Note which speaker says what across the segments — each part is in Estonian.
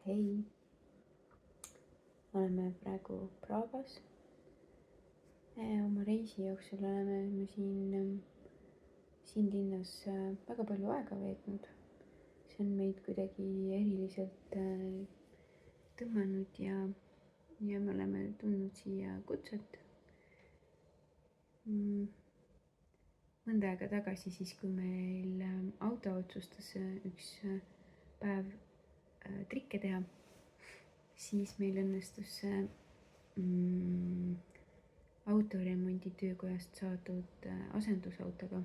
Speaker 1: Hei, oleme praegu Pragas. Oma reisi jooksul oleme me siin linnas väga palju aega veetnud. See on meid kuidagi eriliselt tõmmanud ja me oleme tundnud siia kutset. Mõnda aega tagasi, siis kui meil auto otsustas üks päev trikke teha, siis meil õnnestus autoremonditöökojast saadud asendusautoga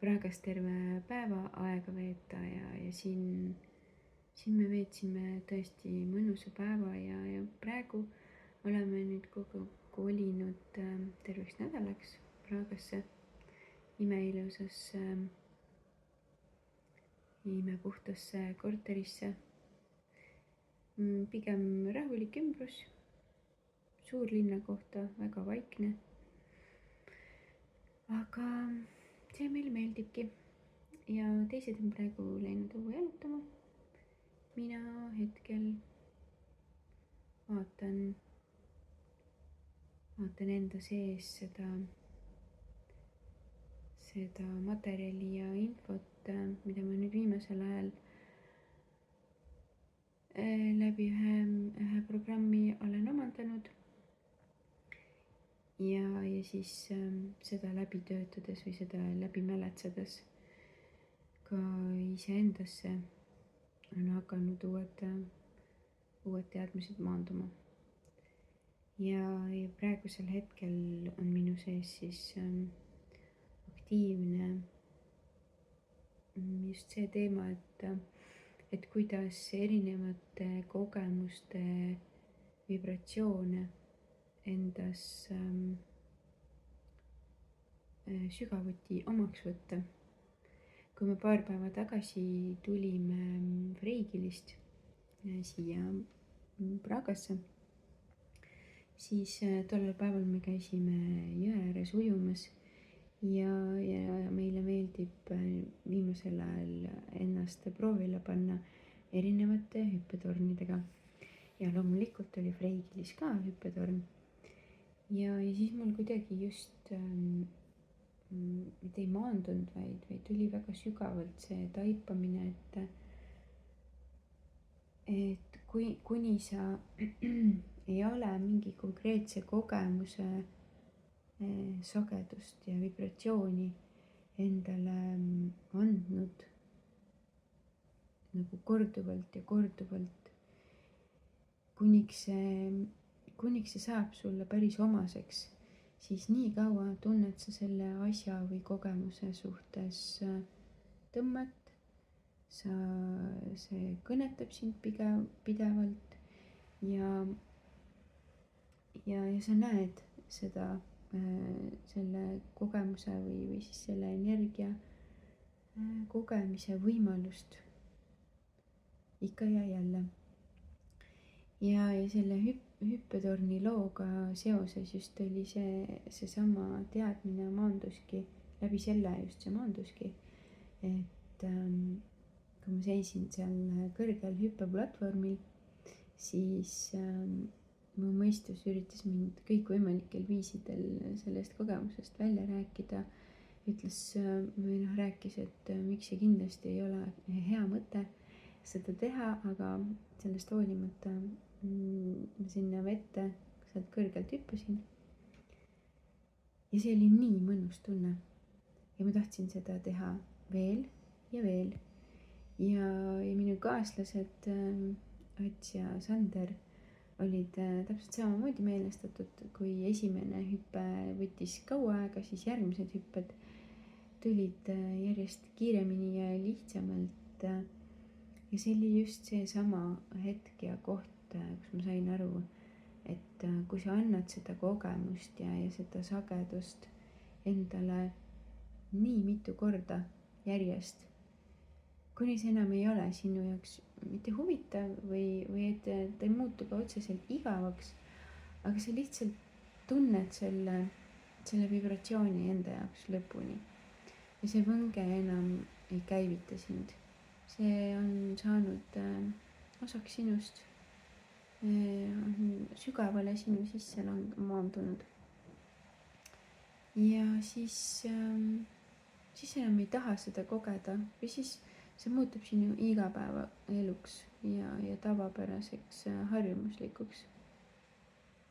Speaker 1: Pragas terve päeva aega veeta ja siin me veetsime tõesti mõnusa päeva ja praegu oleme nüüd kolinud terveks nädalaks Pragasse, imeilusasse, imepuhtasse korterisse. Pigem rahulik ümbrus, suurlinna kohta väga vaikne. Aga see meil meeldibki ja teised on praegu läinud õue jalutama. Mina hetkel vaatan enda sees seda materjali ja infot, mida ma nüüd viimasel ajal läbi ühe programmi olen omandanud ja siis seda läbi töötades või seda läbi mäletsedes ka iseendasse on hakanud uued teadmised maanduma. Ja praegusel hetkel on minu sees siis aktiivne just see teema, et kuidas erinevate kogemuste vibratsioone endas sügavuti omaks võtta. Kui me paar päeva tagasi tulime Freigilist siia Pragasse, siis tollel päeval me käisime jõe ääres ujumas ja meile meeldib viimasel ajal ennast proovile panna erinevate hüppetornidega. Ja loomulikult oli Freigilis ka hüppetorn. Ja siis mul kuidagi just mitte ei maandunud, vaid tuli väga sügavalt see taipamine, et kuni sa ei ole mingi konkreetse kogemuse sagedust ja vibratsiooni endale andnud nagu korduvalt ja korduvalt, kuniks see saab sulle päris omaseks, siis nii kaua tunned sa selle asja või kogemuse suhtes tõmmet, see kõnetab sind pidevalt ja sa näed seda selle kogemuse või siis selle energia kogemise võimalust ikka ja jälle. Ja selle hüppetorni looga seoses just oli seesama teadmine maanduski, läbi selle just see maanduski, et kui ma seisin seal kõrgel hüppeplatvormil, siis mu mõistus üritas mind kõikvõimalikel viisidel sellest kogemusest välja rääkida. Rääkis, et miks see kindlasti ei ole hea mõte seda teha, aga sellest hoolimata ma sinna vette sealt kõrgelt hüppasin. Ja see oli nii mõnus tunne. Ja ma tahtsin seda teha veel ja veel. Ja minu kaaslased Ats ja Sander olid täpselt samamoodi meelestatud, kui esimene hüpe võttis kaua aega, siis järgmised hüpped tulid järjest kiiremini ja lihtsamalt. Ja see oli just seesama hetk ja koht, kus ma sain aru, et kui sa annad seda kogemust ja seda sagedust endale nii mitu korda järjest, kuni see enam ei ole sinu jaoks mitte huvitav või et ta ei muutu ka otseselt igavaks, aga sa lihtsalt tunned selle vibratsiooni enda jaoks lõpuni. Ja see võnge enam ei käivita sind. See on on saanud osaks sinust, on sügavale sinu sisse maandunud. Ja siis enam ei taha seda kogeda või siis see muutub sinu igapäevaeluks ja tavapäraseks harjumuslikuks.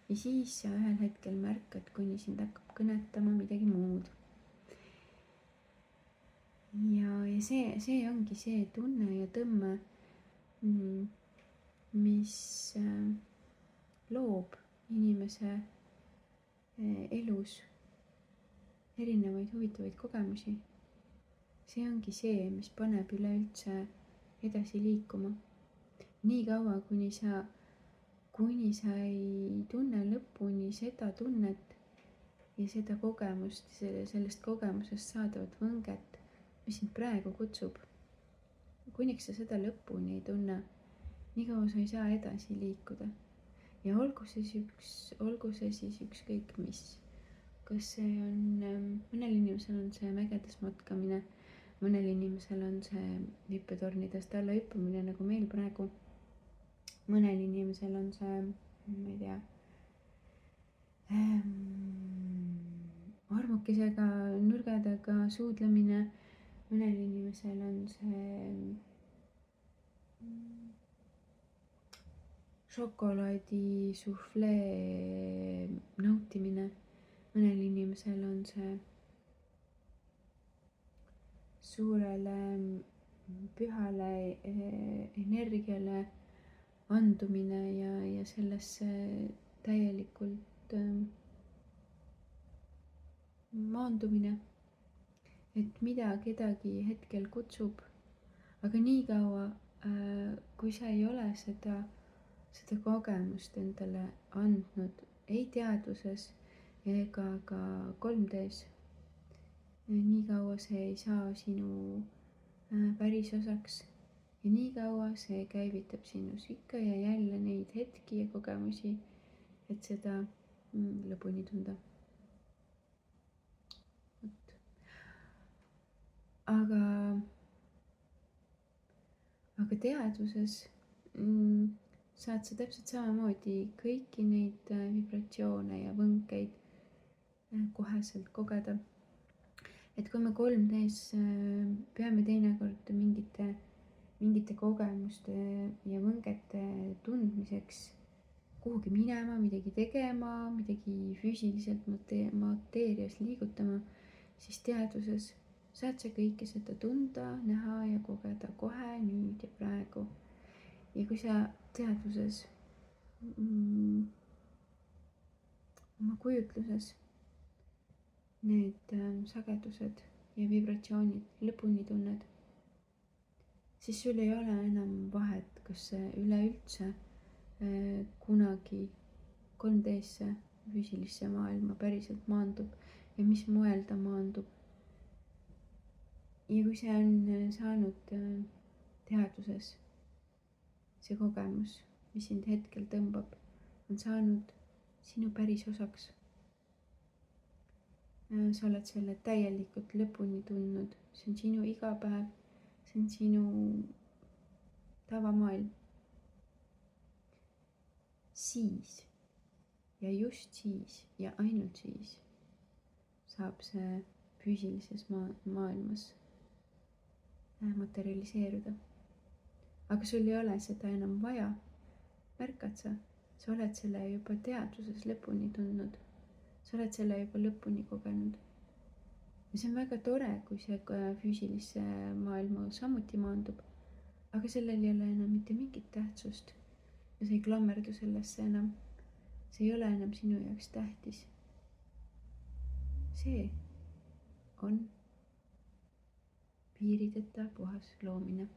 Speaker 1: Ja siis sa ühel hetkel märkad, kuni sind hakkab kõnetama midagi muud. Ja see ongi see tunne ja tõmme, mis loob inimese elus erinevaid huvitavaid kogemusi. See ongi see, mis paneb üleüldse edasi liikuma. Nii kaua, kuni sa ei tunne lõpuni seda tunnet ja seda kogemust, sellest kogemusest saadavat võnget, mis sind praegu kutsub. Kuniks sa seda lõpuni ei tunne, nii kaua sa ei saa edasi liikuda. Ja olgu see siis ükskõik mis. Kas see on, mõnel inimesel on see mägedes matkamine, mõnel inimesel on see hüppetornidest alla hüppamine nagu meil praegu. Mõnel inimesel on see, ma ei tea, armukesega nurga taga suudlemine. Mõnel inimesel on see šokolaadi suflee nautimine. Mõnel inimesel on see suurele pühale energiale andumine ja sellesse täielikult maandumine, et mida kedagi hetkel kutsub. Aga nii kaua, kui sa ei ole seda kogemust endale andnud, ei teadvuses ega ka 3D's, nii kaua see ei saa sinu päris osaks ja nii kaua see käivitab sinus ikka ja jälle neid hetki ja kogemusi, et seda lõpuni tunda. Aga teadvuses saad sa täpselt samamoodi kõiki neid vibratsioone ja võnkeid koheselt kogeda. Et kui me 3D's peame teinekord mingite kogemuste ja võngete tundmiseks kuhugi minema, midagi tegema, midagi füüsiliselt mateerias liigutama, siis teadvuses saad sa kõike seda tunda, näha ja kogeda kohe, nüüd ja praegu. Ja kui sa teadvuses oma kujutluses need sagedused ja vibratsioonid lõpuni tunned, siis sul ei ole enam vahet, kas see üleüldse kunagi 3D'sse füüsilisse maailma päriselt maandub ja mis moel ta maandub. Ja kui see on saanud teadvuses, see kogemus, mis sind hetkel tõmbab, on saanud sinu päris osaks. Sa oled selle täielikult lõpuni tundnud, see on sinu igapäev, see on sinu tavamaailm. Siis ja just siis ja ainult siis saab see füüsilises maailmas materialiseeruda. Aga sul ei ole seda enam vaja. Märkad sa oled selle juba teadvuses lõpuni tundnud. Sa oled selle juba lõpuni kogenud. Ja see on väga tore, kui see füüsilisse maailma samuti maandub, aga sellel ei ole enam mitte mingit tähtsust. Ja sa ei klammerdu sellesse enam. See ei ole enam sinu jaoks tähtis. See on piirideta puhas loomine.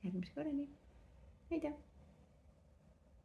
Speaker 1: Järgmise korrani. Ei tea.